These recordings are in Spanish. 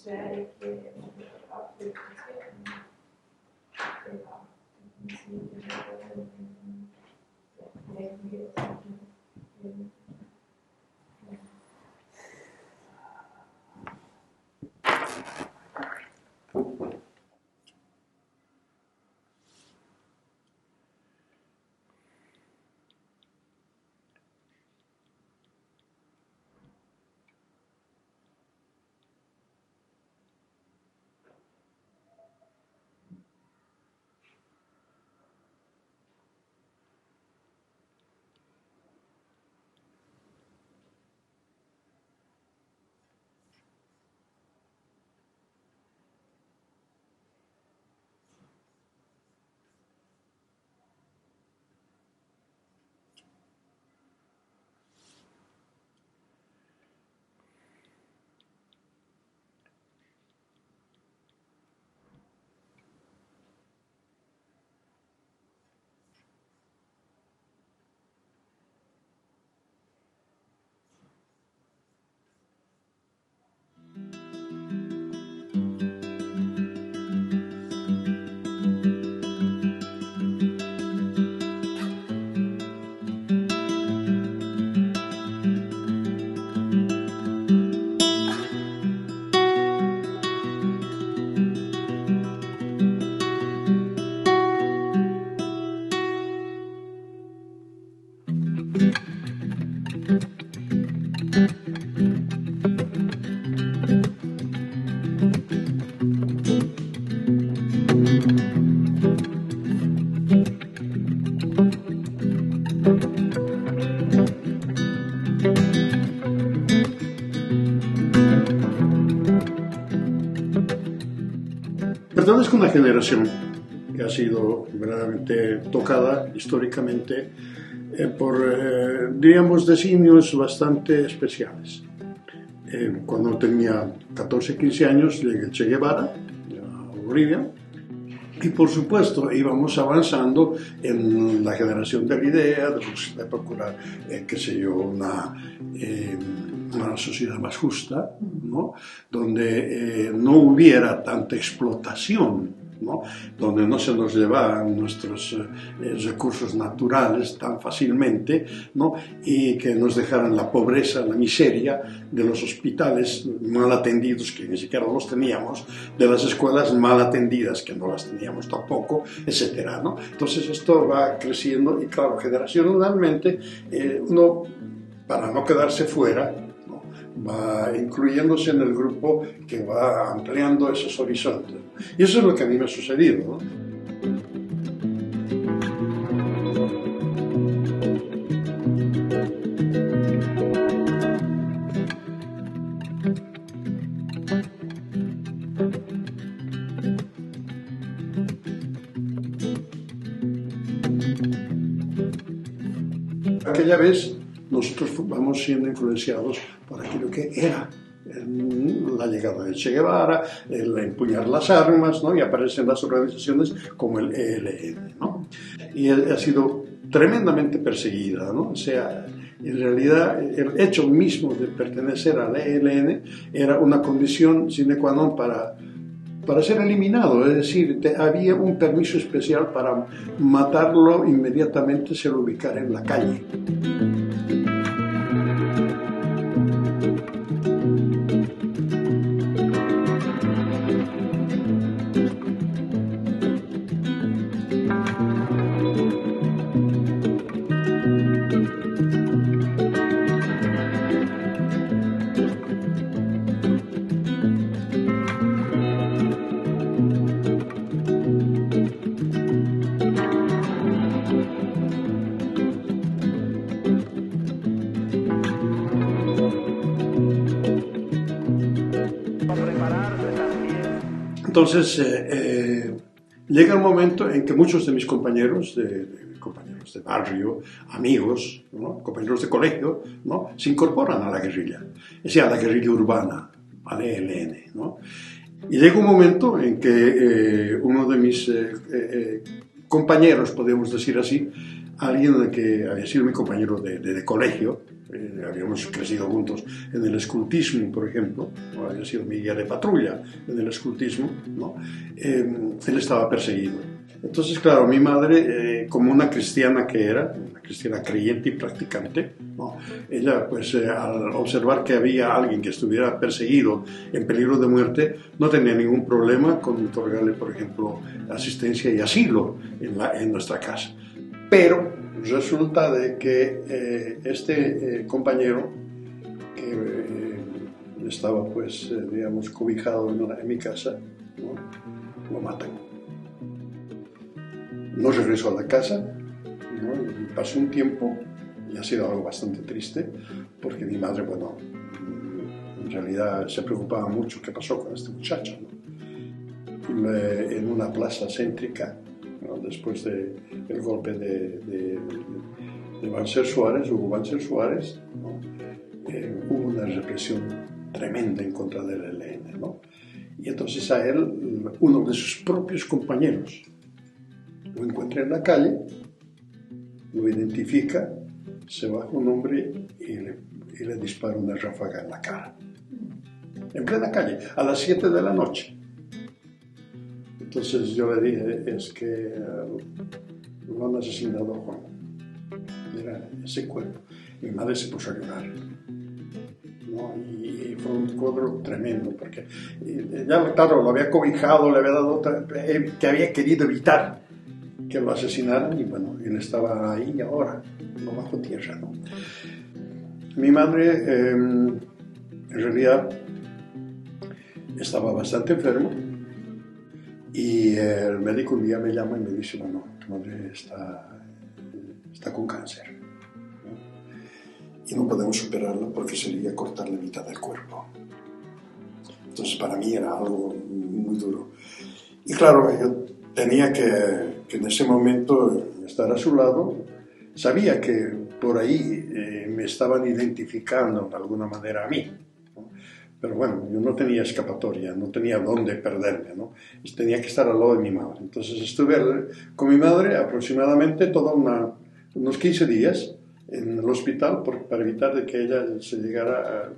Sverige absolut Pertenezco a una generación que ha sido verdaderamente tocada históricamente por, diríamos, designios bastante especiales. Cuando tenía 14, 15 años llegué a Che Guevara, a Bolivia, y por supuesto íbamos avanzando en la generación de la idea de procurar, qué sé yo, una sociedad más justa, ¿no? Donde no hubiera tanta explotación, ¿no? Donde no se nos llevaran nuestros recursos naturales tan fácilmente, ¿no? Y que nos dejaran la pobreza, la miseria de los hospitales mal atendidos, que ni siquiera los teníamos, de las escuelas mal atendidas, que no las teníamos tampoco, etcétera, ¿no? Entonces esto va creciendo y claro, generacionalmente uno, para no quedarse fuera, va incluyéndose en el grupo que va ampliando esos horizontes. Y eso es lo que a mí me ha sucedido, ¿no? Aquella vez nosotros vamos siendo influenciados por aquello que era la llegada de Che Guevara, el empuñar las armas, ¿no? Y aparecen las organizaciones como el ELN, ¿no? Y ha sido tremendamente perseguida, ¿no? O sea, en realidad el hecho mismo de pertenecer al ELN era una condición sine qua non para ser eliminado, es decir, había un permiso especial para matarlo inmediatamente si lo ubicara en la calle. Entonces, llega el momento en que muchos de mis compañeros de barrio, amigos, ¿no? Compañeros de colegio, ¿no? Se incorporan a la guerrilla, o sea, a la guerrilla urbana, al ELN, ¿no? Y llega un momento en que uno de mis compañeros, podemos decir así, alguien que había sido mi compañero de colegio, habíamos crecido juntos en el escultismo, por ejemplo, ¿no? Había sido mi guía de patrulla en el escultismo, ¿no? Él estaba perseguido. Entonces, claro, mi madre, como una cristiana que era, una cristiana creyente y practicante, ¿no? Ella, pues, al observar que había alguien que estuviera perseguido, en peligro de muerte, no tenía ningún problema con otorgarle, por ejemplo, asistencia y asilo en nuestra casa. Pero resulta de que este compañero que estaba, pues, digamos, cobijado en mi casa, ¿no? Lo matan. No regresó a la casa, ¿no? Y pasó un tiempo y ha sido algo bastante triste porque mi madre, bueno, en realidad se preocupaba mucho qué pasó con este muchacho, ¿no? En una plaza céntrica, ¿no? Después del golpe de Banzer Suárez, Hugo Banzer Suárez, ¿no? Hubo una represión tremenda en contra del ELN, ¿no? Y entonces a él, uno de sus propios compañeros, lo encuentra en la calle, lo identifica, se baja un hombre y le dispara una ráfaga en la cara. En plena calle, a las 7 de la noche. Entonces yo le dije, es que lo han asesinado a Juan. Mira ese cuerpo. Mi madre se puso a llorar, ¿no? Y fue un cuadro tremendo, porque ya, claro, lo había cobijado, le había dado que había querido evitar que lo asesinaran, y bueno, él estaba ahí ahora, no bajo tierra, ¿no? Mi madre, en realidad, estaba bastante enfermo, y el médico un día me llama y me dice, bueno, tu madre está con cáncer, ¿no? Y no podemos superarlo porque sería cortar la mitad del cuerpo. Entonces para mí era algo muy duro. Y claro, yo tenía que en ese momento estar a su lado. Sabía que por ahí me estaban identificando de alguna manera a mí, ¿no? Pero bueno, yo no tenía escapatoria, no tenía dónde perderme, ¿no? Tenía que estar al lado de mi madre. Entonces estuve con mi madre aproximadamente unos 15 días en el hospital para evitar de que ella se llegara,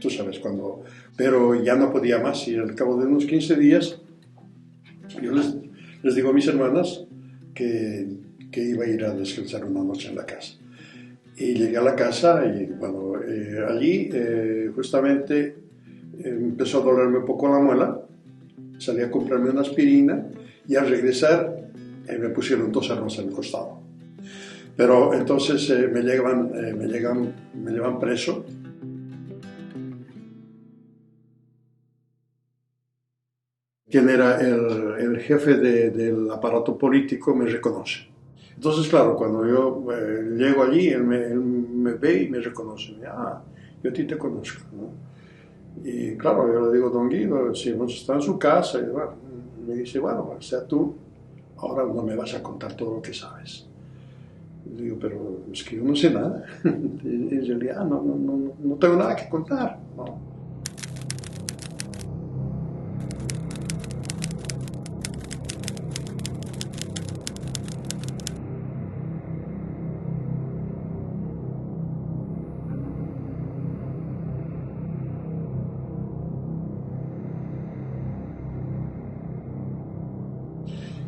tú sabes, cuando... Pero ya no podía más, y al cabo de unos 15 días yo les digo a mis hermanas que iba a ir a descansar una noche en la casa. Y llegué a la casa y bueno, allí justamente empezó a dolerme un poco la muela, salí a comprarme una aspirina y al regresar me pusieron 2 armas en el costado. Pero entonces me llevan preso. Quien era el jefe del aparato político me reconoce. Entonces, claro, cuando yo llego allí, él me ve y me reconoce. Yo a ti te conozco, ¿no? Y claro, yo le digo, don Guido, si hemos estado en su casa, y bueno, me dice, bueno, o sea, tú ahora no me vas a contar todo lo que sabes. Y digo, pero es que yo no sé nada. En realidad no tengo nada que contar, ¿no?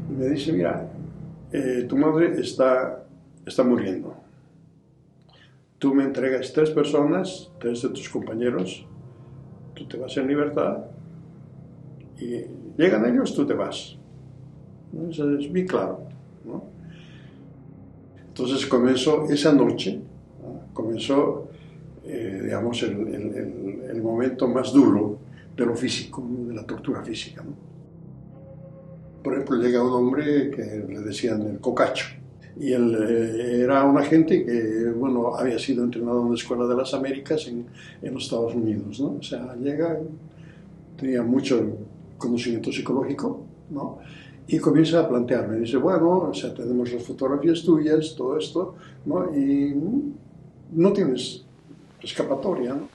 Y me dice, mira, tu madre está muriendo. Tú me entregas 3 personas, 3 de tus compañeros, tú te vas en libertad, y llegan ellos, tú te vas. Eso es bien claro, ¿no? Entonces comenzó esa noche, ¿no? Comenzó, digamos, el momento más duro de lo físico, ¿no? De la tortura física, ¿no? Por ejemplo, llega un hombre que le decían el Cocacho, y él era un agente que, bueno, había sido entrenado en la Escuela de las Américas en los Estados Unidos, ¿no? O sea, llega, tenía mucho conocimiento psicológico, ¿no? Y comienza a plantearme, dice, bueno, o sea, tenemos las fotografías tuyas, todo esto, ¿no? Y no tienes escapatoria, ¿no?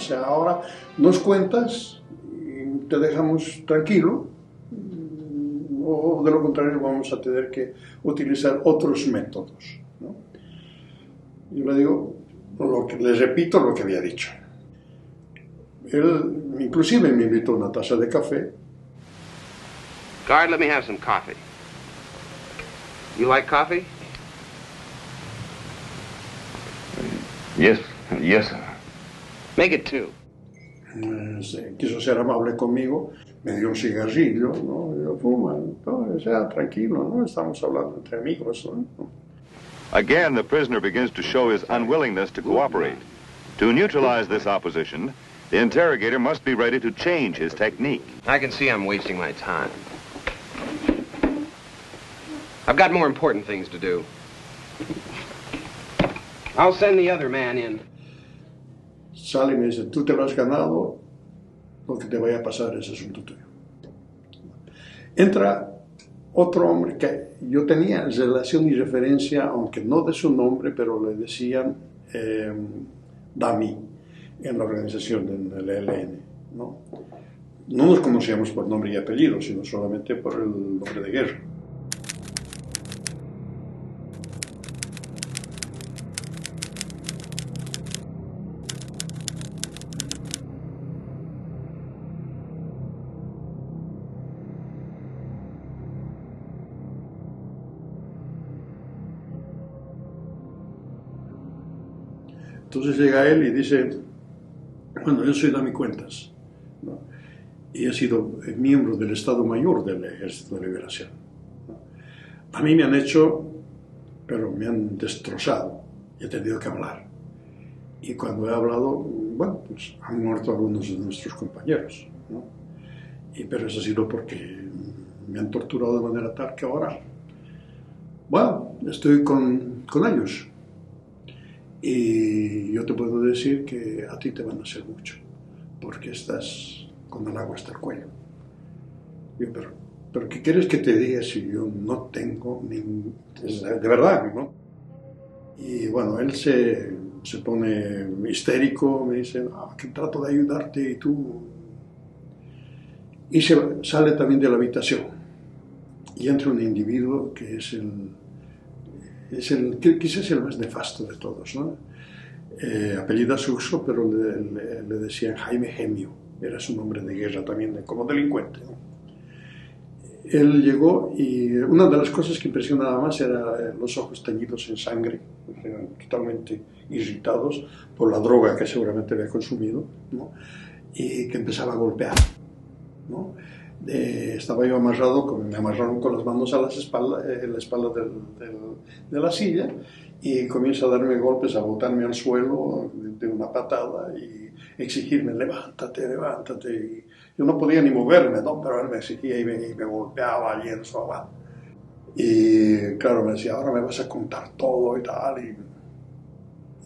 sea, ahora nos cuentas y te dejamos tranquilo, o de lo contrario vamos a tener que utilizar otros métodos, ¿no? Yo le digo, le repito lo que había dicho. Él inclusive me invitó a una taza de café. Guard, let me have some coffee. You like coffee? Yes, sir. Make it two. Quiso ser amable conmigo, me dio un cigarrillo, ¿no? Yo, fuma, no, sea tranquilo, ¿no? Estamos hablando entre amigos, ¿no? Again, the prisoner begins to show his unwillingness to cooperate. To neutralize this opposition, the interrogator must be ready to change his technique. I can see I'm wasting my time. I've got more important things to do. I'll send the other man in. Sale y me dice, tú te lo has ganado, lo que te vaya a pasar es asunto tuyo. Entra otro hombre que yo tenía relación y referencia, aunque no de su nombre, pero le decían Dami, en la organización del ELN, ¿no? No nos conocíamos por nombre y apellido, sino solamente por el nombre de guerra. Entonces llega él y dice, bueno, yo soy Dami Cuentas, ¿no? Y he sido miembro del Estado Mayor del Ejército de Liberación, ¿no? A mí me han hecho, pero me han destrozado y he tenido que hablar. Y cuando he hablado, bueno, pues han muerto algunos de nuestros compañeros, ¿no? Pero eso ha sido porque me han torturado de manera tal que ahora, bueno, estoy con ellos. Y yo te puedo decir que a ti te van a hacer mucho, porque estás con el agua hasta el cuello. Yo, pero ¿qué quieres que te diga si yo no tengo ningún... De verdad, ¿no? Y bueno, él se pone histérico, me dice, que trato de ayudarte y tú... Y sale también de la habitación. Y entra un individuo que es quizás el más nefasto de todos, ¿no? Apellida Suso, pero le decían Jaime Gemio, era su nombre de guerra también, como delincuente, ¿no? Él llegó y una de las cosas que impresionaba más era los ojos teñidos en sangre, eran totalmente irritados por la droga que seguramente había consumido, ¿no? Y que empezaba a golpear, ¿no? Estaba yo amarrado, me amarraron con las manos a la espalda de la silla y comienza a darme golpes, a botarme al suelo de una patada y exigirme, levántate, levántate. Y yo no podía ni moverme, ¿no? Pero él me exigía y me golpeaba allí en su abajo. Y claro, me decía, ahora me vas a contar todo y tal. Y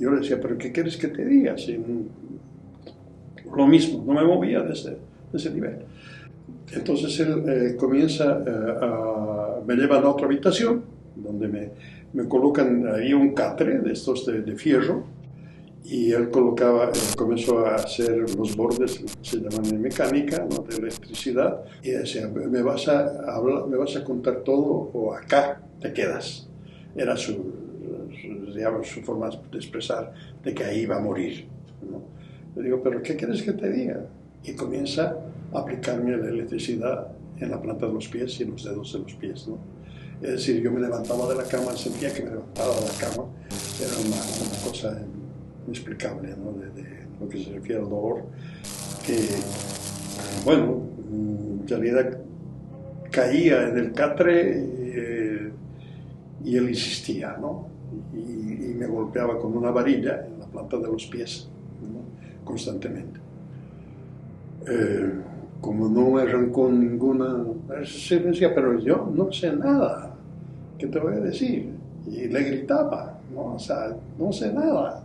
yo le decía, pero ¿qué quieres que te diga? Si lo mismo, no me movía de ese nivel. Entonces él me llevan a otra habitación donde me colocan ahí un catre de estos de fierro y él comenzó a hacer los bordes, se llaman de mecánica, ¿no? De electricidad, y decía, me vas a contar todo o acá te quedas. Era su forma de expresar de que ahí iba a morir, ¿no? Le digo, pero ¿qué quieres que te diga? Y comienza a aplicarme la electricidad en la planta de los pies y en los dedos de los pies, ¿no? Es decir, yo me levantaba de la cama, sentía que me levantaba de la cama, era una cosa inexplicable, ¿no? De lo que se refiere al dolor, que, bueno, en realidad caía en el catre y él insistía, ¿no? Y me golpeaba con una varilla en la planta de los pies, ¿no? Constantemente. Como no me arrancó ninguna, se decía, pero yo no sé nada, ¿qué te voy a decir? Y le gritaba, ¿no? O sea, no sé nada.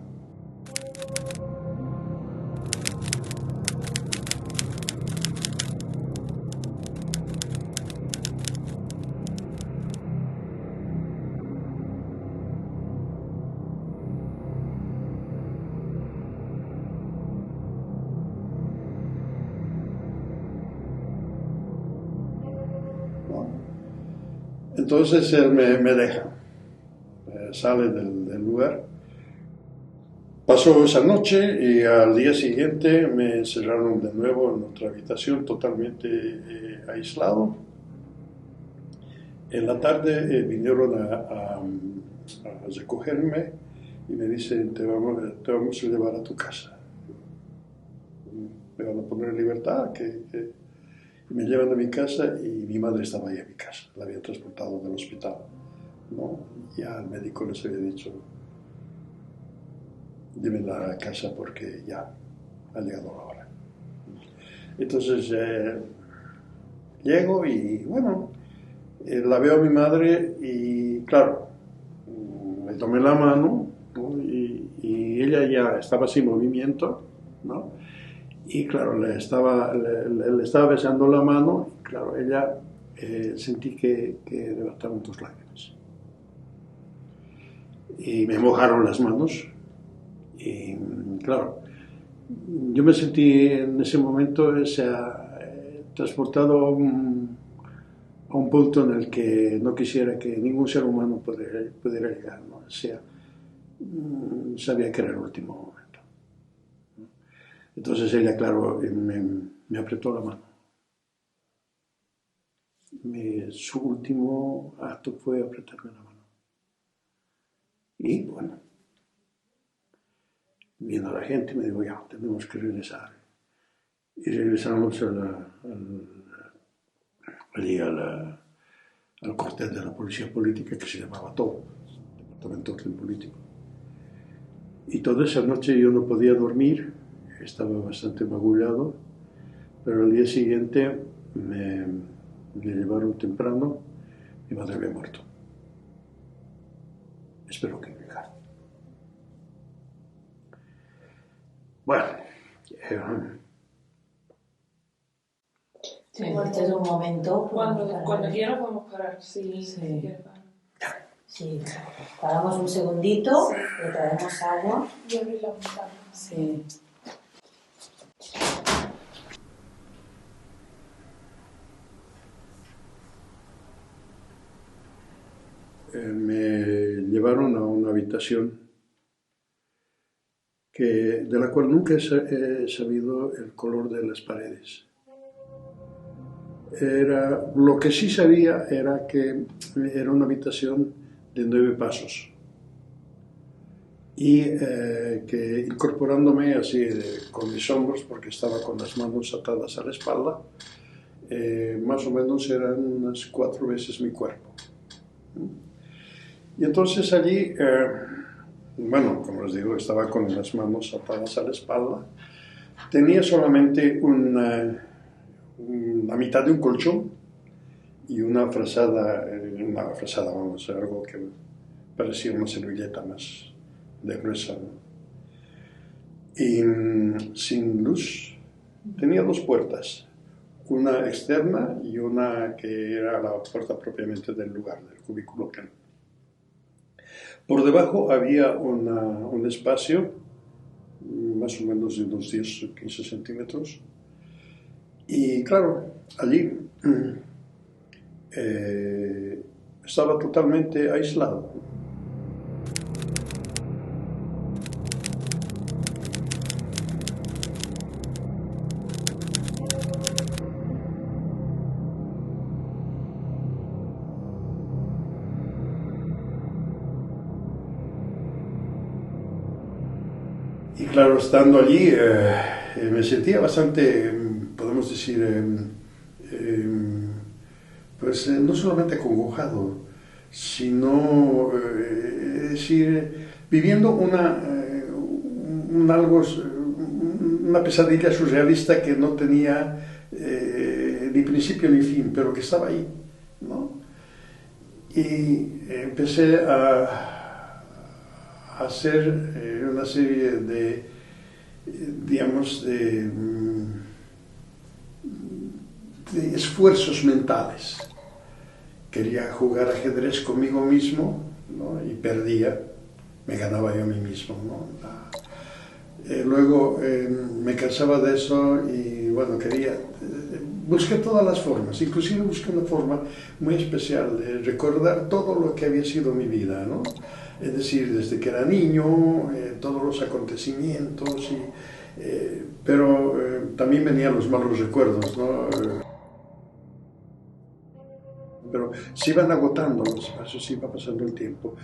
Entonces él me deja, sale del lugar. Pasó esa noche y al día siguiente me encerraron de nuevo en otra habitación totalmente aislado. En la tarde vinieron a recogerme y me dicen, te vamos a llevar a tu casa. Me van a poner en libertad. Y me llevan a mi casa y mi madre estaba ahí en mi casa. La habían transportado del hospital, ¿no? Ya el médico les había dicho, llévenla a la casa porque ya ha llegado la hora. Entonces llego y bueno, la veo a mi madre y claro, le tomé la mano, ¿no? y ella ya estaba sin movimiento, ¿no? Y claro, le estaba besando la mano y claro, ella sentí que levantaron tus lágrimas. Y me mojaron las manos y claro, yo me sentí en ese momento transportado a un punto en el que no quisiera que ningún ser humano pudiera llegar, ¿no? O sea, sabía que era el último momento. Entonces ella, claro, me apretó la mano. Su último acto fue apretarme la mano. Y bueno, viendo a la gente me dijo, ya, tenemos que regresar. Y regresamos allí al cuartel de la policía política que se llamaba TOP, Departamento de Orden Político. Y toda esa noche yo no podía dormir, estaba bastante magullado, pero al día siguiente me llevaron temprano, mi madre había muerto. Espero que llegar. Bueno, sí, este es un momento. Cuando quiera podemos parar, sí. Sí, paramos un segundito, le traemos agua. Y abrir la ventana. Sí. Me llevaron a una habitación de la cual nunca he sabido el color de las paredes. Lo que sí sabía era que era una habitación de 9 pasos y que incorporándome así con mis hombros, porque estaba con las manos atadas a la espalda, más o menos eran unas 4 veces mi cuerpo. Y entonces allí, bueno, como les digo, estaba con las manos atadas a la espalda, tenía solamente la mitad de un colchón y una frazada, vamos, algo que parecía una servilleta más de gruesa, ¿no? Y sin luz, tenía 2 puertas, una externa y una que era la puerta propiamente del lugar, del cubículo que por debajo había un espacio, más o menos de unos 10 o 15 centímetros, y claro, allí estaba totalmente aislado. Y claro, estando allí me sentía bastante, podemos decir, pues no solamente acongojado, sino decir, viviendo una pesadilla surrealista que no tenía ni principio ni fin, pero que estaba ahí, ¿no? Y empecé a hacer una serie de, digamos, de esfuerzos mentales. Quería jugar ajedrez conmigo mismo, ¿no? Y perdía, me ganaba yo a mí mismo, ¿no? Luego me cansaba de eso y bueno, quería busqué todas las formas, inclusive busqué una forma muy especial de recordar todo lo que había sido mi vida, ¿no? Es decir, desde que era niño, todos los acontecimientos, pero también venían los malos recuerdos, ¿no? Pero se iban agotando los espacios, se iba pasando el tiempo.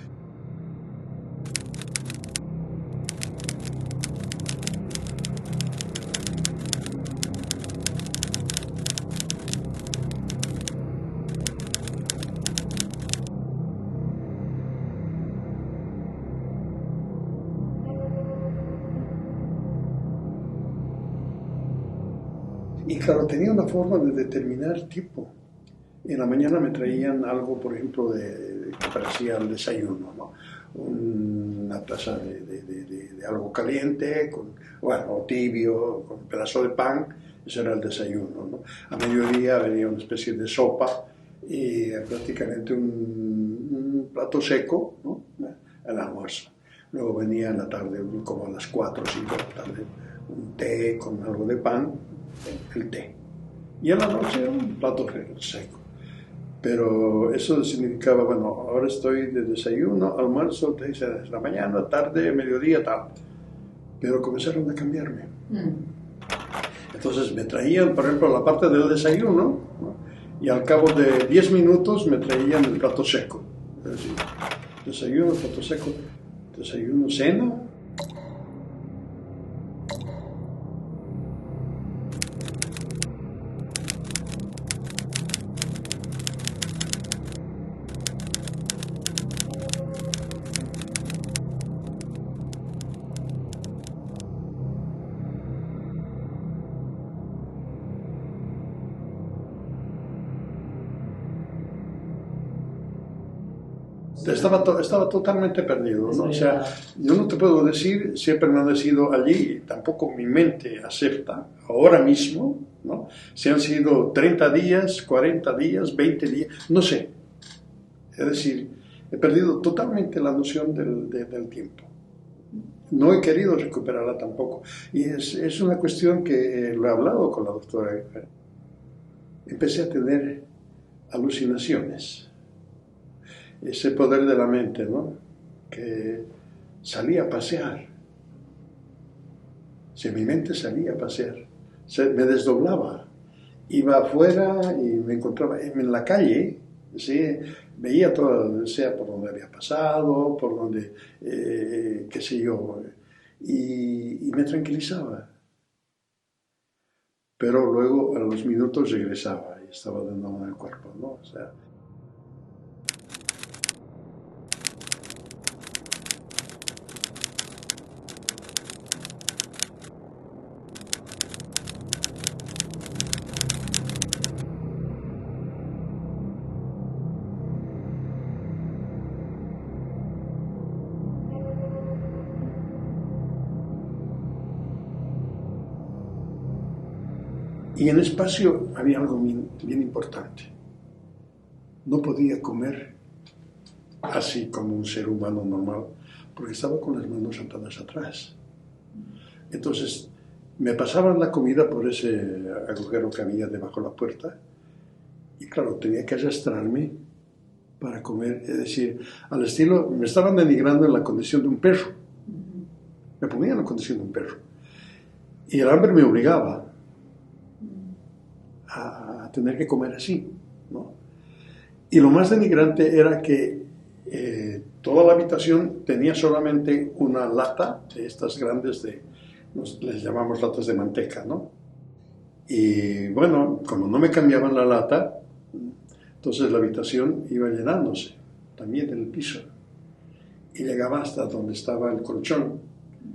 Y claro, tenía una forma de determinar tiempo. En la mañana me traían algo, por ejemplo, que parecía el desayuno, ¿no? Una taza de algo caliente, o tibio, con un pedazo de pan, ese era el desayuno, ¿no? A mediodía venía una especie de sopa y prácticamente un plato seco, ¿no? El almuerzo. Luego venía en la tarde, como a las 4 o 5 de la tarde, un té con algo de pan, el té. Y en la noche un plato seco. Pero eso significaba, bueno, ahora estoy de desayuno, almuerzo, té, la mañana, tarde, mediodía, tal. Pero comenzaron a cambiarme. Entonces me traían, por ejemplo, la parte del desayuno, ¿no? Y al cabo de 10 minutos me traían el plato seco. Es decir, desayuno, plato seco, desayuno, cena. Estaba totalmente perdido, ¿no? O sea, yo no te puedo decir si he permanecido allí, tampoco mi mente acepta, ahora mismo, ¿no? Si han sido 30 días, 40 días, 20 días, no sé. Es decir, he perdido totalmente la noción del tiempo. No he querido recuperarla tampoco. Y es una cuestión que lo he hablado con la doctora. Empecé a tener alucinaciones. Ese poder de la mente, ¿no? Que salía a pasear. Si mi mente salía a pasear, me desdoblaba. Iba afuera y me encontraba en la calle, ¿sí? Veía todo, sea por donde había pasado, por donde, qué sé yo, y me tranquilizaba. Pero luego a los minutos regresaba y estaba de nuevo en el cuerpo, ¿no? O sea, y en el espacio había algo bien importante. No podía comer así como un ser humano normal, porque estaba con las manos atadas atrás. Entonces, me pasaban la comida por ese agujero que había debajo de la puerta, y claro, tenía que arrastrarme para comer. Es decir, al estilo, me estaban denigrando en la condición de un perro. Me ponían en la condición de un perro. Y el hambre me obligaba a tener que comer así, ¿no? Y lo más denigrante era que toda la habitación tenía solamente una lata de estas grandes, les llamamos latas de manteca, ¿no? Y bueno, como no me cambiaban la lata, entonces la habitación iba llenándose, también en el piso, y llegaba hasta donde estaba el colchón,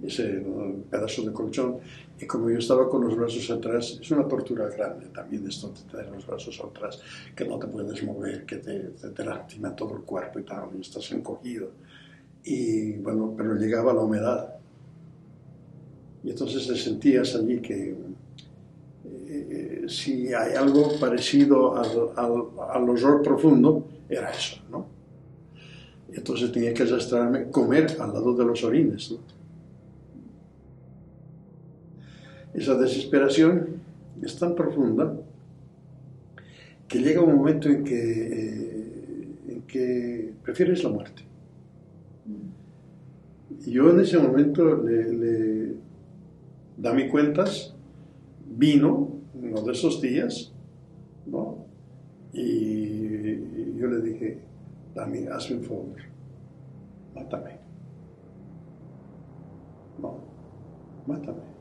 ese pedazo de colchón, y como yo estaba con los brazos atrás, es una tortura grande también esto de tener los brazos atrás, que no te puedes mover, que te lastima todo el cuerpo y tal, y estás encogido. Y bueno, pero llegaba la humedad. Y entonces te sentías allí que si hay algo parecido al horror profundo, era eso, ¿no? Y entonces tenía que arrastrarme, comer al lado de los orines, ¿no? Esa desesperación es tan profunda que llega un momento en que prefieres la muerte. Y yo en ese momento le dame cuentas, vino uno de esos días, ¿no? Y yo le dije, Dami, hazme un favor, mátame. No, mátame.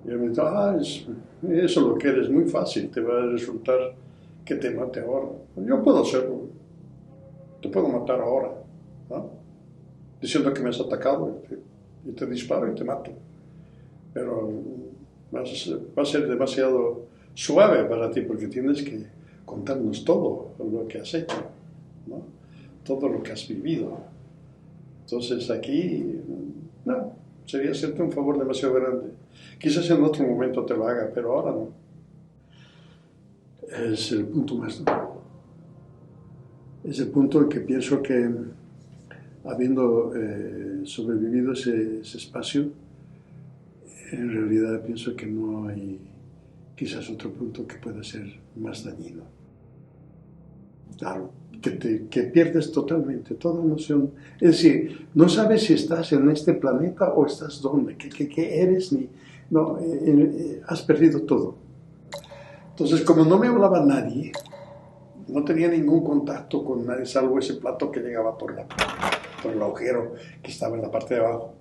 Y él me dijo, eso lo que eres muy fácil, te va a resultar que te mate ahora. Yo puedo hacerlo, te puedo matar ahora, ¿no? Diciendo que me has atacado, y te disparo y te mato. Pero va a ser demasiado suave para ti porque tienes que contarnos todo lo que has hecho, ¿no? Todo lo que has vivido. Entonces aquí, no, sería hacerte un favor demasiado grande. Quizás en otro momento te lo haga, pero ahora no. Es el punto más duro. Es el punto en que pienso que, habiendo sobrevivido ese espacio, en realidad pienso que no hay quizás otro punto que pueda ser más dañino. Claro, que pierdes totalmente toda noción. Es decir, no sabes si estás en este planeta o estás donde, qué eres, no, has perdido todo. Entonces, como no me hablaba nadie, no tenía ningún contacto con nadie, salvo ese plato que llegaba por el agujero que estaba en la parte de abajo.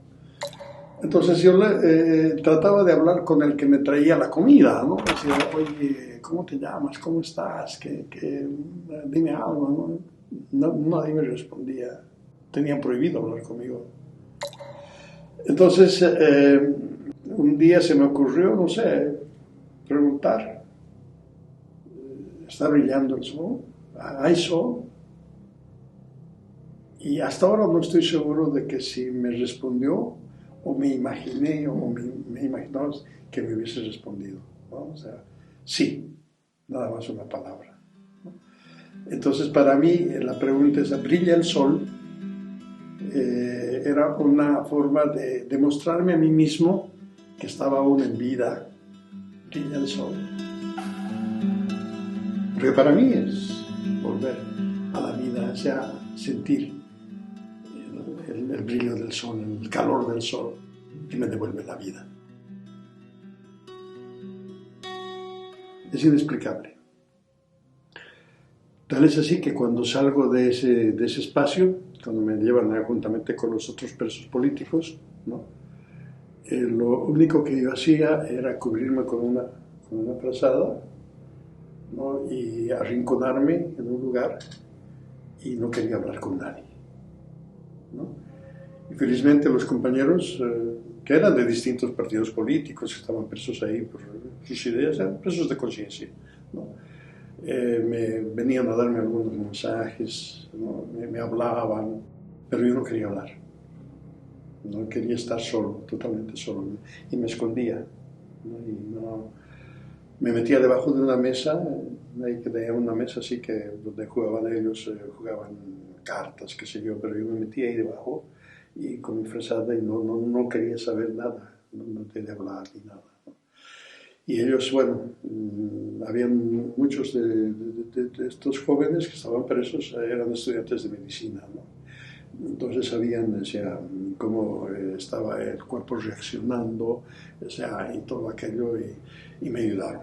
Entonces yo trataba de hablar con el que me traía la comida, ¿no? Decía, oye, ¿cómo te llamas? ¿Cómo estás? Dime algo, ¿no? Nadie me respondía. Tenían prohibido hablar conmigo. Entonces, un día se me ocurrió, no sé, preguntar. ¿Está brillando el sol? ¿Hay sol? Y hasta ahora no estoy seguro de que si me respondió o me imaginé o me imaginó que me hubiese respondido, ¿no? O sea, sí, nada más una palabra, ¿no? Entonces para mí la pregunta esa, ¿brilla el sol? Era una forma de demostrarme a mí mismo que estaba aún en vida. Brilla el sol. Porque para mí es volver a la vida, o sea, sentir el brillo del sol, el calor del sol, que me devuelve la vida. Es inexplicable. Tal es así que cuando salgo de ese espacio, cuando me llevan juntamente con los otros presos políticos, ¿no? Lo único que yo hacía era cubrirme con una frazada, ¿no? Y arrinconarme en un lugar y no quería hablar con nadie, ¿no? Y felizmente los compañeros que eran de distintos partidos políticos, que estaban presos ahí por sus ideas, eran presos de conciencia, ¿no? Me venían a darme algunos mensajes, ¿no? Me hablaban, pero yo no quería hablar, no quería estar solo, totalmente solo, y me escondía, ¿no? Y no, me metía debajo de una mesa, ahí que tenía una mesa así que donde jugaban ellos, jugaban cartas, qué sé yo, pero yo me metía ahí debajo y con mi frazada y no quería saber nada, no quería hablar ni nada, ¿no? Y ellos, bueno, habían muchos de estos jóvenes que estaban presos, eran estudiantes de medicina, ¿no? Entonces sabían, o sea, cómo estaba el cuerpo reaccionando, o sea, y todo aquello, y me ayudaron.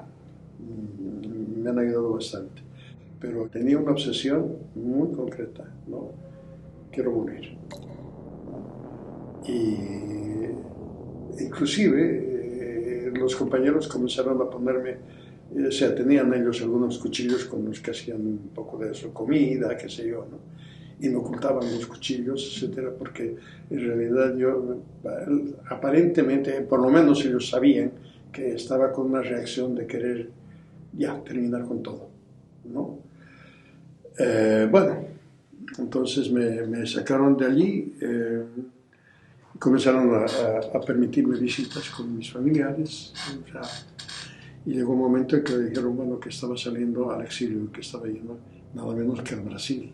Me han ayudado bastante. Pero tenía una obsesión muy concreta, ¿no? Quiero morir. Y inclusive los compañeros comenzaron a ponerme, o sea, tenían ellos algunos cuchillos con los que hacían un poco de eso, comida, qué sé yo, ¿no? Y me ocultaban los cuchillos, etcétera, porque en realidad yo, aparentemente, por lo menos ellos sabían que estaba con una reacción de querer ya terminar con todo, ¿no? Bueno, entonces me sacaron de allí, comenzaron a permitirme visitas con mis familiares, o sea, y llegó un momento en que dijeron, bueno, que estaba saliendo al exilio, que estaba yendo nada menos que al Brasil.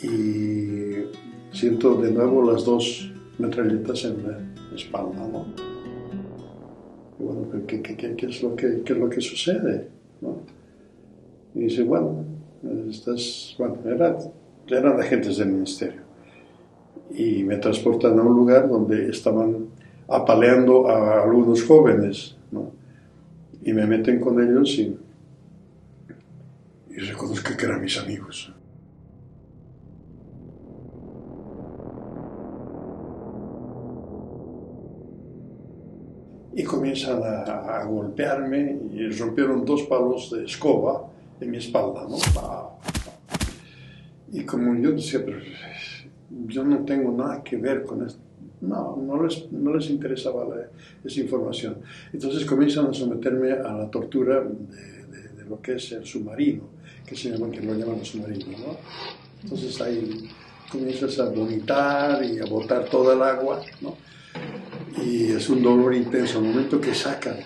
y siento de nuevo las dos metralletas en la espalda, ¿no? Y bueno, ¿qué es lo que sucede? ¿No? Y dice, bueno, eran agentes del ministerio. Y me transportan a un lugar donde estaban apaleando a algunos jóvenes, ¿no? Y me meten con ellos y reconozco que eran mis amigos. Y comienzan a golpearme y rompieron 2 palos de escoba en mi espalda, ¿no? Y como yo decía, pero yo no tengo nada que ver con esto. No les interesaba esa información. Entonces comienzan a someterme a la tortura de lo que es el submarino, que lo llaman el submarino, ¿no? Entonces ahí comienzas a vomitar y a botar toda el agua, ¿no? Y es un dolor intenso. Al momento que te sacan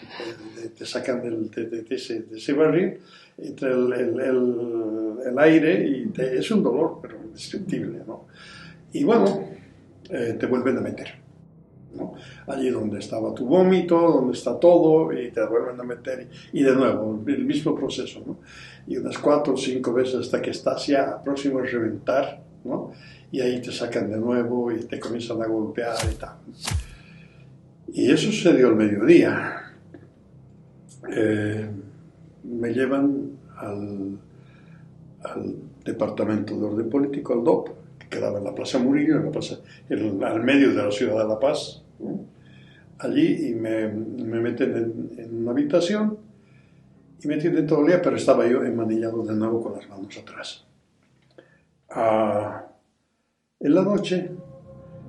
de ese barril, entre el aire y es un dolor, pero indescriptible, ¿no? Y bueno, te vuelven a meter, ¿no? Allí donde estaba tu vómito, donde está todo, y te vuelven a meter, y de nuevo, el mismo proceso, ¿no? Y unas 4 o 5 veces hasta que estás ya próximo a reventar, ¿no? Y ahí te sacan de nuevo y te comienzan a golpear y tal. Y eso sucedió al mediodía. Me llevan al Departamento de Orden Político, al DOP, que quedaba en la Plaza Murillo, al medio de la ciudad de La Paz, ¿no? Allí y me meten en una habitación y me tienen todo el día, pero estaba yo enmanillado de nuevo con las manos atrás. En la noche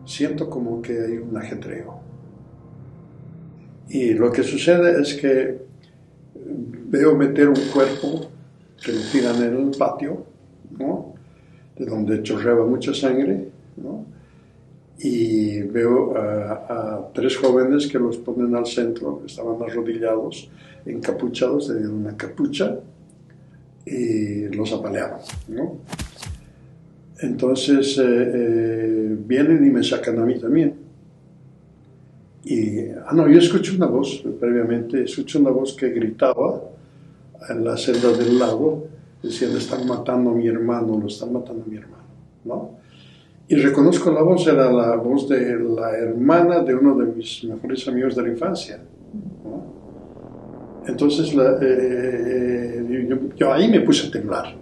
siento como que hay un ajetreo. Y lo que sucede es que veo meter un cuerpo que lo tiran en el patio, ¿no? De donde chorreaba mucha sangre, ¿no? Y veo a 3 jóvenes que los ponen al centro, estaban arrodillados, encapuchados, tenían una capucha y los apaleaban, ¿no? Entonces vienen y me sacan a mí también. Yo escuché una voz, previamente, escuché una voz que gritaba en la celda del lado, diciendo, están matando a mi hermano, lo están matando a mi hermano, ¿no? Y reconozco la voz, era la voz de la hermana de uno de mis mejores amigos de la infancia, ¿no? Entonces yo ahí me puse a temblar,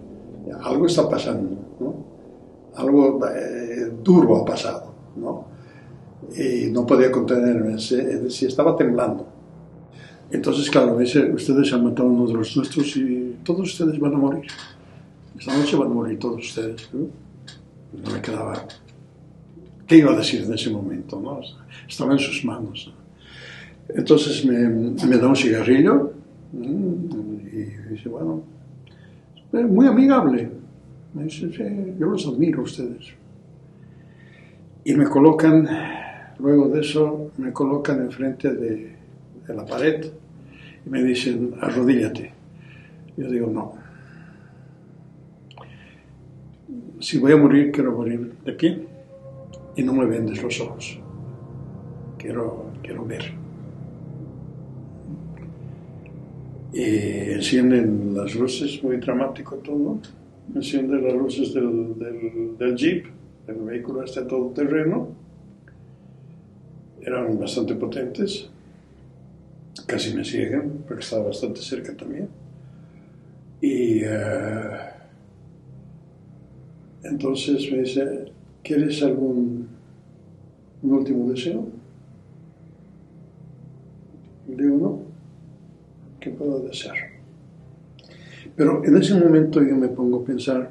algo está pasando, ¿no? Algo duro ha pasado, ¿no? Y no podía contenerme, es decir, estaba temblando. Entonces, claro, me dice, ustedes han matado a uno de los nuestros y todos ustedes van a morir. Esta noche van a morir todos ustedes, ¿no? No me quedaba... ¿Qué iba a decir en ese momento, no? Estaba en sus manos, ¿no? Entonces me da un cigarrillo y dice, bueno, muy amigable. Me dice, sí, yo los admiro a ustedes. Y me colocan, luego de eso, me colocan enfrente de la pared y me dicen, arrodíllate. Yo digo, no. Si voy a morir, quiero morir de pie y no me vendes los ojos. Quiero ver. Y encienden las luces, muy dramático todo. Encienden las luces del jeep, del vehículo todoterreno. Eran bastante potentes. Casi me ciegan, porque estaba bastante cerca también. Y entonces me dice, ¿quieres un último deseo? Digo, no. ¿Qué puedo desear? Pero en ese momento yo me pongo a pensar,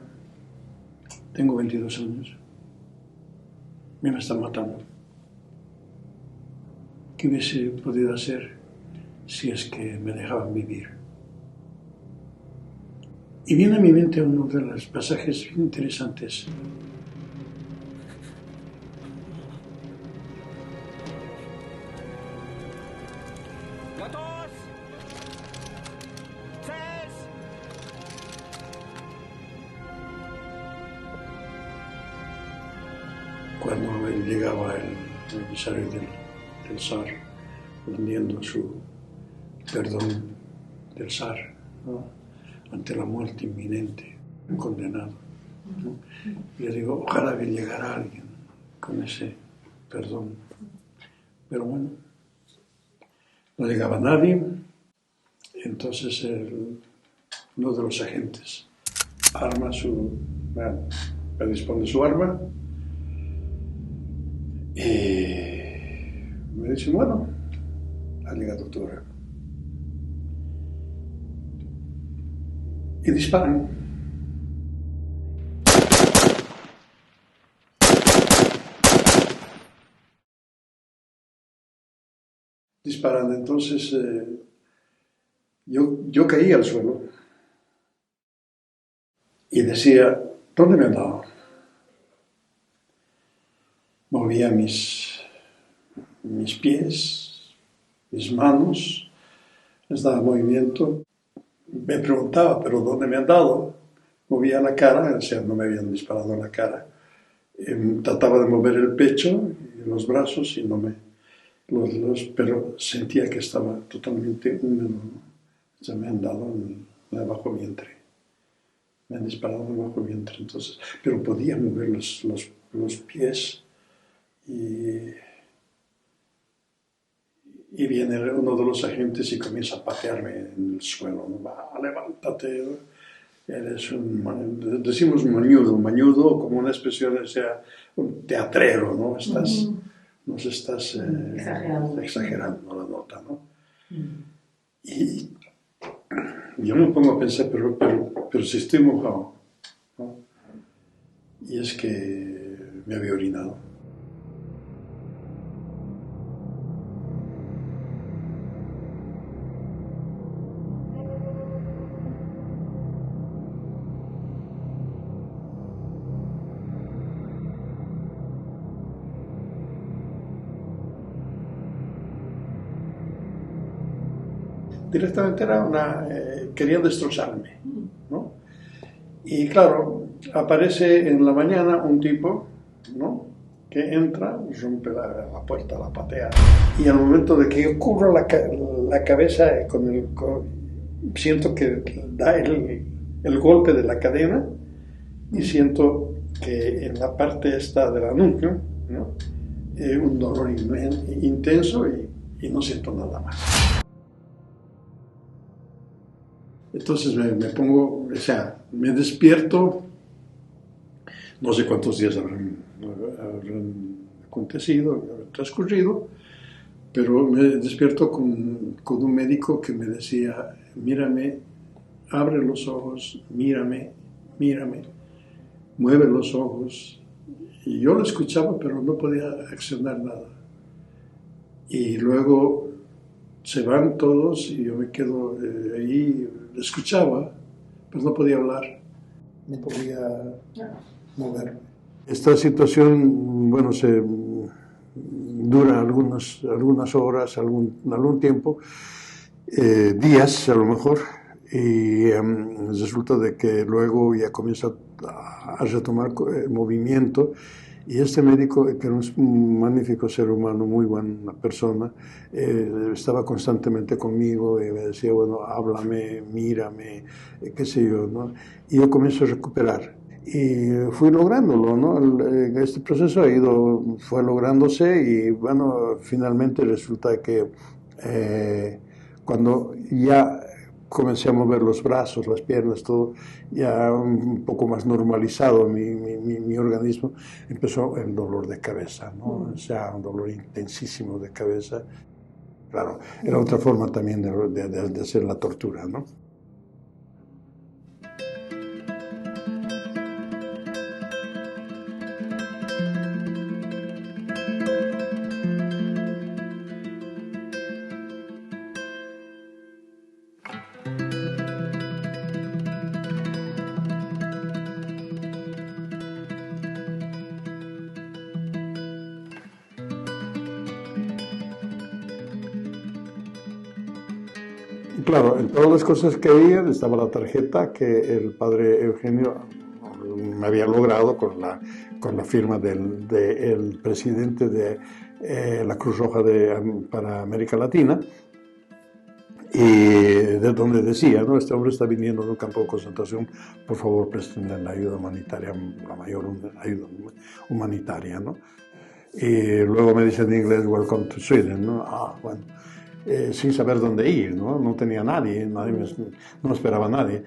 tengo 22 años, me están matando. ¿Qué hubiese podido hacer si es que me dejaban vivir? Y viene a mi mente uno de los pasajes interesantes. cuando llegaba el emisario del zar, pidiendo su perdón del zar, ¿no? Ante la muerte inminente, condenado, ¿no? Y yo digo, ojalá que llegara alguien con ese perdón. Pero bueno, no llegaba nadie. Entonces uno de los agentes me dispone su arma y me dice, bueno, ha llegado tu hora. Y disparan. Disparan, entonces yo caí al suelo y decía, ¿dónde me han dado? Movía mis pies, mis manos, les daba movimiento. Me preguntaba, ¿pero dónde me han dado? Movía la cara, o sea, no me habían disparado en la cara. Trataba de mover el pecho y los brazos y no me... pero sentía que estaba totalmente húmedo, ¿no? O sea, me han dado en el bajo vientre. Me han disparado en el bajo vientre, entonces... Pero podía mover los pies y viene uno de los agentes y comienza a patearme en el suelo, ¿no? Va, levántate, ¿no? Eres decimos mañudo como una expresión, o sea, un teatrero, ¿no? Nos estás exagerando la nota, ¿no? Y yo me pongo a pensar, pero si estoy mojado, ¿no? Y es que me había orinado. Directamente querían destrozarme, ¿no? Y claro, aparece en la mañana un tipo, ¿no? Que entra, rompe la puerta, la patea, y al momento de que yo cubro la cabeza siento que da el golpe de la cadena y siento que en la parte esta de la nuca, ¿no? Un dolor intenso y no siento nada más. Entonces me pongo, o sea, me despierto, no sé cuántos días habrán acontecido, habrán transcurrido, pero me despierto con un médico que me decía, mírame, abre los ojos, mírame, mueve los ojos. Y yo lo escuchaba, pero no podía accionar nada. Y luego se van todos y yo me quedo ahí, escuchaba, pero no podía hablar, no podía moverme. Esta situación, bueno, dura algunas horas, algún tiempo, días a lo mejor, y resulta de que luego ya comienza a retomar movimiento. Y este médico, que era un magnífico ser humano, muy buena persona, estaba constantemente conmigo y me decía, bueno, háblame, mírame, qué sé yo, ¿no? Y yo comienzo a recuperar. Y fui lográndolo, ¿no? Este proceso fue lográndose y, bueno, finalmente resulta que cuando ya comencé a mover los brazos, las piernas, todo, ya un poco más normalizado mi organismo, empezó el dolor de cabeza, ¿no? O sea, un dolor intensísimo de cabeza. Claro, era otra forma también de hacer la tortura, ¿no? Claro, en todas las cosas que había estaba la tarjeta que el padre Eugenio me había logrado con con la firma del presidente de la Cruz Roja para América Latina, y de donde decía, ¿no? Este hombre está viniendo de un campo de concentración, por favor prestenle la ayuda humanitaria, la mayor ayuda humanitaria, ¿no? Y luego me dice en inglés, welcome to Sweden, ¿no? Bueno, sin saber dónde ir, ¿no? No tenía nadie no me esperaba nadie.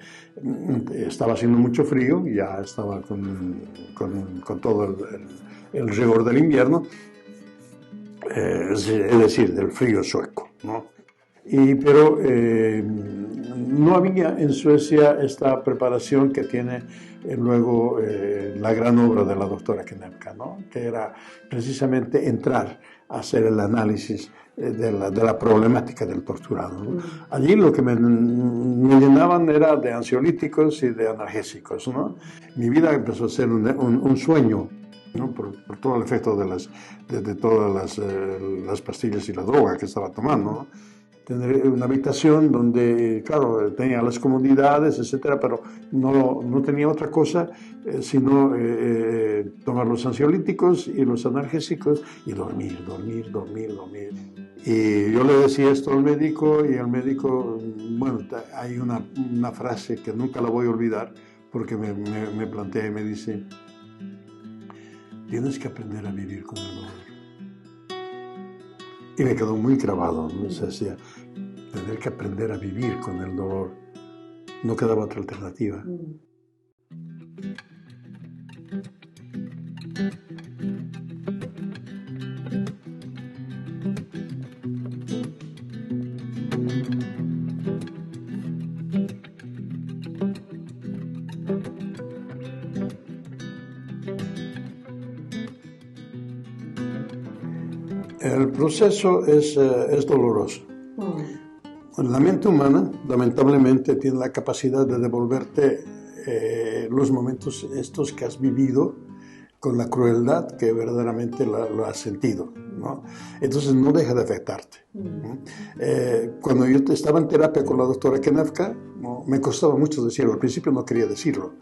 Estaba haciendo mucho frío, ya estaba con todo el rigor del invierno, es decir, del frío sueco, ¿no? Pero no había en Suecia esta preparación que tiene luego la gran obra de la doctora Knepka, ¿no? Que era precisamente entrar a hacer el análisis de la problemática del torturado, ¿no? Allí lo que me llenaban era de ansiolíticos y de analgésicos, ¿no? Mi vida empezó a ser un sueño, ¿no? Por todo el efecto de todas las pastillas y la droga que estaba tomando, ¿no? Tener una habitación donde, claro, tenía las comodidades, etcétera, pero no tenía otra cosa sino tomar los ansiolíticos y los analgésicos y dormir. Y yo le decía esto al médico y el médico, bueno, hay una frase que nunca la voy a olvidar porque me plantea y me dice, tienes que aprender a vivir con el dolor. Y me quedó muy grabado, ¿no? O sea, tener que aprender a vivir con el dolor. No quedaba otra alternativa. El proceso es doloroso. La mente humana, lamentablemente, tiene la capacidad de devolverte los momentos estos que has vivido con la crueldad que verdaderamente lo has sentido, ¿no? Entonces no deja de afectarte, ¿no? Cuando yo estaba en terapia con la doctora Knepka, ¿no? Me costaba mucho decirlo, al principio no quería decirlo,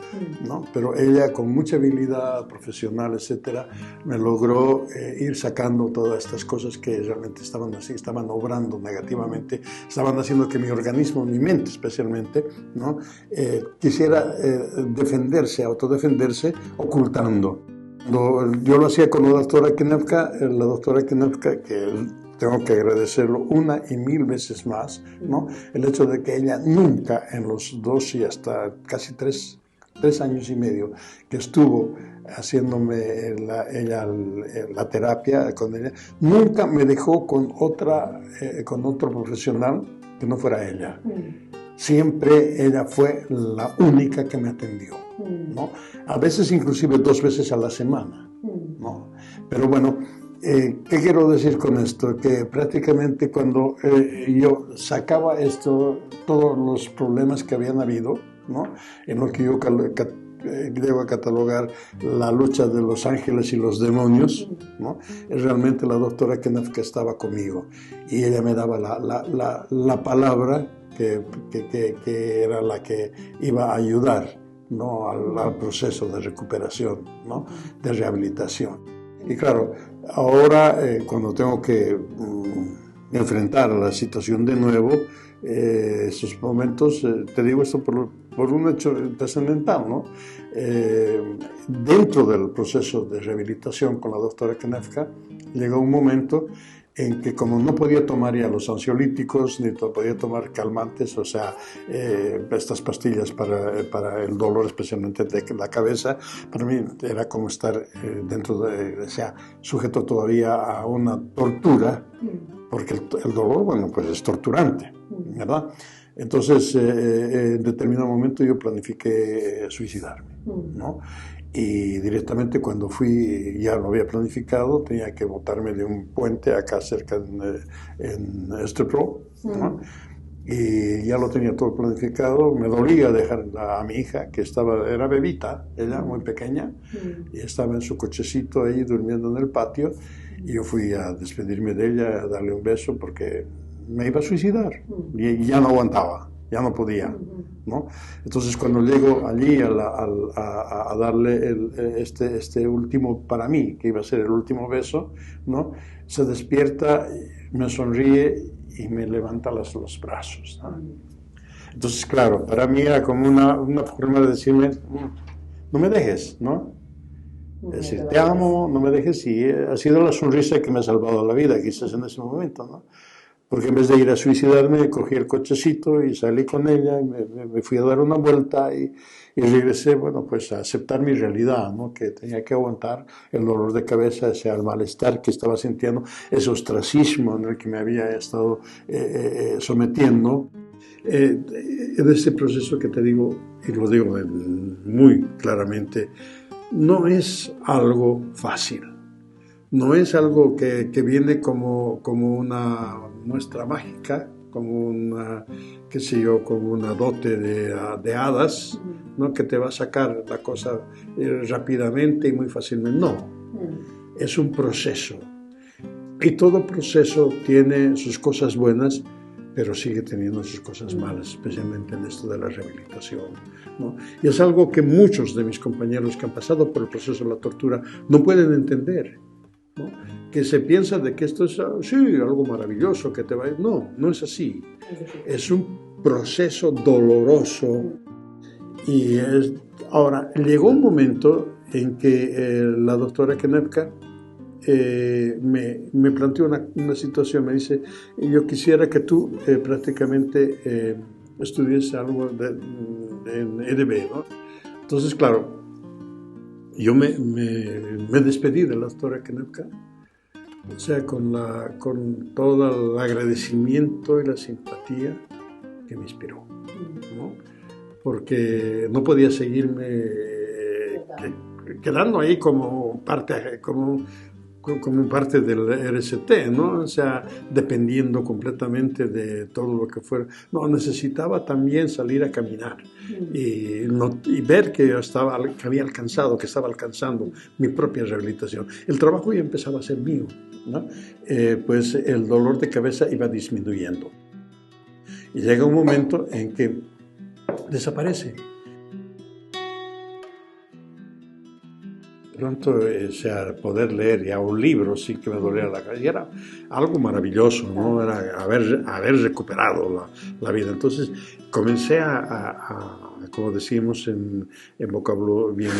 ¿no? Pero ella con mucha habilidad profesional, etcétera, me logró ir sacando todas estas cosas que realmente estaban obrando negativamente, estaban haciendo que mi organismo, mi mente especialmente, ¿no? Quisiera defenderse, autodefenderse, ocultando. Yo lo hacía con la doctora Knepka, que tengo que agradecerlo una y mil veces más, ¿no? El hecho de que ella nunca en los 2 y hasta casi 3 años y medio que estuvo haciéndome la terapia con ella, nunca me dejó con otro profesional que no fuera ella. Siempre ella fue la única que me atendió, ¿no? A veces inclusive 2 veces a la semana, ¿no? Pero bueno, ¿qué quiero decir con esto? Que prácticamente cuando yo sacaba todos los problemas que habían habido, ¿no? En lo que yo llego a catalogar la lucha de los ángeles y los demonios, ¿no? Realmente la doctora Knepka estaba conmigo y ella me daba la palabra que era la que iba a ayudar, ¿no? al proceso de recuperación, ¿no? De rehabilitación. Y claro, ahora cuando tengo que enfrentar a la situación de nuevo, esos momentos, te digo esto por un hecho trascendental, ¿no? Dentro del proceso de rehabilitación con la doctora Knepka, llegó un momento en que como no podía tomar ya los ansiolíticos, ni podía tomar calmantes, o sea, estas pastillas para el dolor, especialmente de la cabeza, para mí era como estar o sea, sujeto todavía a una tortura, porque el dolor, bueno, pues es torturante, ¿verdad? Entonces, en determinado momento yo planifiqué suicidarme, ¿no? Y directamente cuando fui, ya lo había planificado, tenía que botarme de un puente acá cerca en Österbro, ¿no? Y ya lo tenía todo planificado. Me dolía dejar a mi hija, que era bebita, ella muy pequeña, y estaba en su cochecito ahí durmiendo en el patio, y yo fui a despedirme de ella, a darle un beso, porque me iba a suicidar, y ya no aguantaba, ya no podía, ¿no? Entonces cuando llego allí a darle este último, para mí, que iba a ser el último beso, ¿no? Se despierta, me sonríe y me levanta los brazos, ¿no? Entonces, claro, para mí era como una forma de decirme, no me dejes, ¿no? Es decir, te amo, no me dejes, y ha sido la sonrisa que me ha salvado la vida, quizás en ese momento, ¿no? Porque en vez de ir a suicidarme, cogí el cochecito y salí con ella, y me fui a dar una vuelta y regresé, bueno, pues a aceptar mi realidad, ¿no? Que tenía que aguantar el dolor de cabeza, ese malestar que estaba sintiendo, ese ostracismo en el que me había estado sometiendo. En este proceso que te digo, y lo digo muy claramente, no es algo fácil, no es algo que viene como una muestra mágica, como una, qué sé yo, como una dote de hadas, ¿no? Que te va a sacar la cosa rápidamente y muy fácilmente. No, es un proceso, y todo proceso tiene sus cosas buenas, pero sigue teniendo sus cosas malas, especialmente en esto de la rehabilitación, ¿no? Y es algo que muchos de mis compañeros que han pasado por el proceso de la tortura no pueden entender, ¿no? Que se piensa de que esto es, sí, algo maravilloso, que te va a ir. No, no es así. Es un proceso doloroso. Y ahora, llegó un momento en que la doctora Konevka me planteó una situación, me dice, yo quisiera que tú prácticamente estudies algo en EDB, ¿no? Entonces, claro, yo me despedí de la doctora Konevka, o sea, con todo el agradecimiento y la simpatía que me inspiró, ¿no? Porque no podía seguirme quedando ahí como parte del RCT, ¿no? O sea, dependiendo completamente de todo lo que fuera. No, necesitaba también salir a caminar y ver que había alcanzado, que estaba alcanzando mi propia rehabilitación. El trabajo ya empezaba a ser mío, ¿no? Pues el dolor de cabeza iba disminuyendo. Y llega un momento en que desaparece. Pronto, o sea, poder leer ya un libro sí que me dolía la cabeza, y era algo maravilloso, ¿no? Era haber recuperado la vida. Entonces comencé como decimos en vocabulario bien,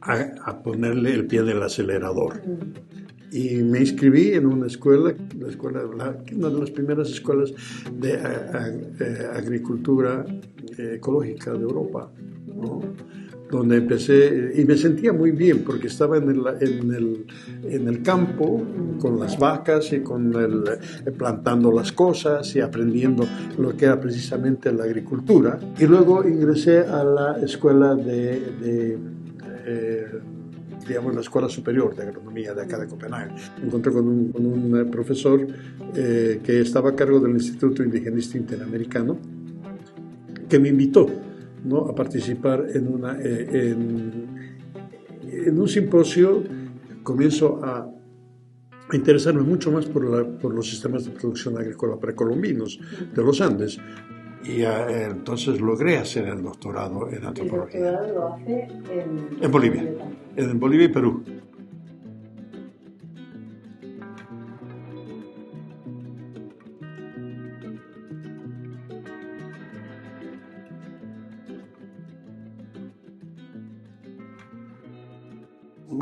a ponerle el pie del acelerador. Y me inscribí en una escuela, una de las primeras escuelas de agricultura ecológica de Europa, ¿no? Donde empecé, y me sentía muy bien, porque estaba en el campo, con las vacas y plantando las cosas y aprendiendo lo que era precisamente la agricultura. Y luego ingresé a la escuela digamos, la Escuela Superior de Agronomía de acá de Copenhague. Me encontré con un profesor que estaba a cargo del Instituto Indigenista Interamericano, que me invitó, ¿no?, a participar en un simposio. Comienzo a interesarme mucho más por los sistemas de producción agrícola precolombinos de los Andes, y entonces logré hacer el doctorado en antropología. ¿El doctorado lo hace en Bolivia? En Bolivia y Perú.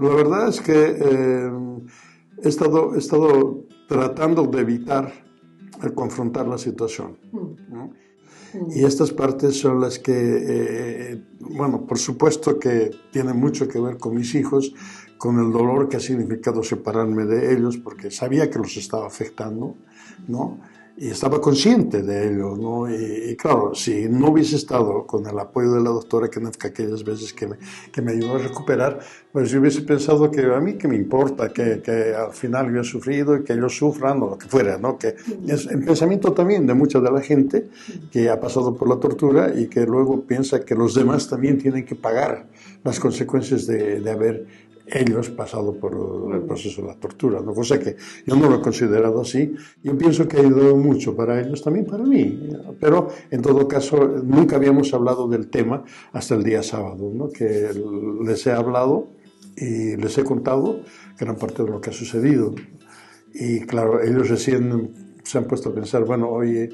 La verdad es que he estado tratando de evitar el confrontar la situación, ¿no? Y estas partes son las que, bueno, por supuesto que tienen mucho que ver con mis hijos, con el dolor que ha significado separarme de ellos, porque sabía que los estaba afectando, ¿no? Y estaba consciente de ello, ¿no? Y claro, si no hubiese estado con el apoyo de la doctora Konevka aquellas veces que me ayudó a recuperar, pues yo hubiese pensado que a mí que me importa, que al final yo he sufrido y que ellos sufran o lo que fuera, ¿no? Que es el pensamiento también de mucha de la gente que ha pasado por la tortura y que luego piensa que los demás también tienen que pagar las consecuencias de haber ellos pasado por el proceso de la tortura, ¿no? Cosa que yo no lo he considerado así. Yo pienso que ha ayudado mucho para ellos, también para mí, pero en todo caso nunca habíamos hablado del tema hasta el día sábado, ¿no? Que les he hablado y les he contado gran parte de lo que ha sucedido. Y claro, ellos recién se han puesto a pensar, bueno, oye,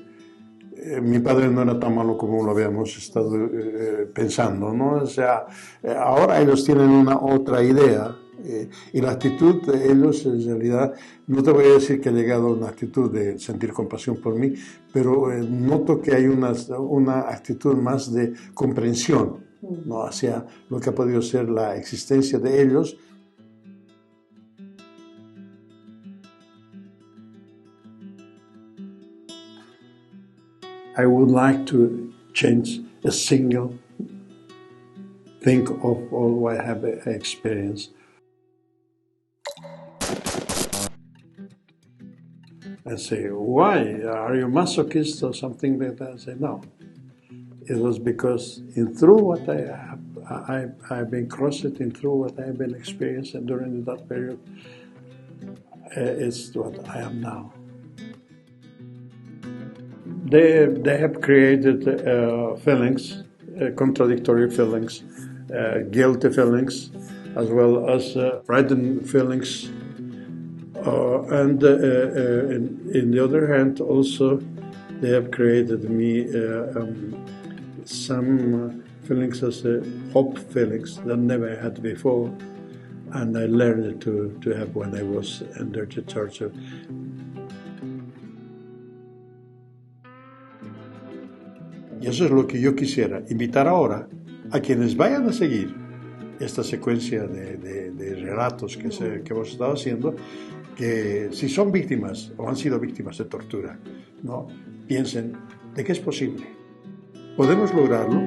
mi padre no era tan malo como lo habíamos estado pensando, ¿no? O sea, ahora ellos tienen una otra idea y la actitud de ellos, en realidad, no te voy a decir que ha llegado a una actitud de sentir compasión por mí, pero noto que hay una actitud más de comprensión, ¿no? Hacia lo que ha podido ser la existencia de ellos. I would like to change a single thing of all what I have experienced. I say, why? Are you masochist or something like that? I say, no. It was because through what I've been crossed, through what I've been experiencing during that period, it's what I am now. They have created feelings, contradictory feelings, guilty feelings, as well as frightened feelings. And in the other hand, also, they have created me some feelings as hope feelings that I never had before. And I learned to have when I was under the torture. Y eso es lo que yo quisiera invitar ahora a quienes vayan a seguir esta secuencia de relatos que hemos estado haciendo, que si son víctimas o han sido víctimas de tortura, ¿no? Piensen de que es posible. ¿Podemos lograrlo?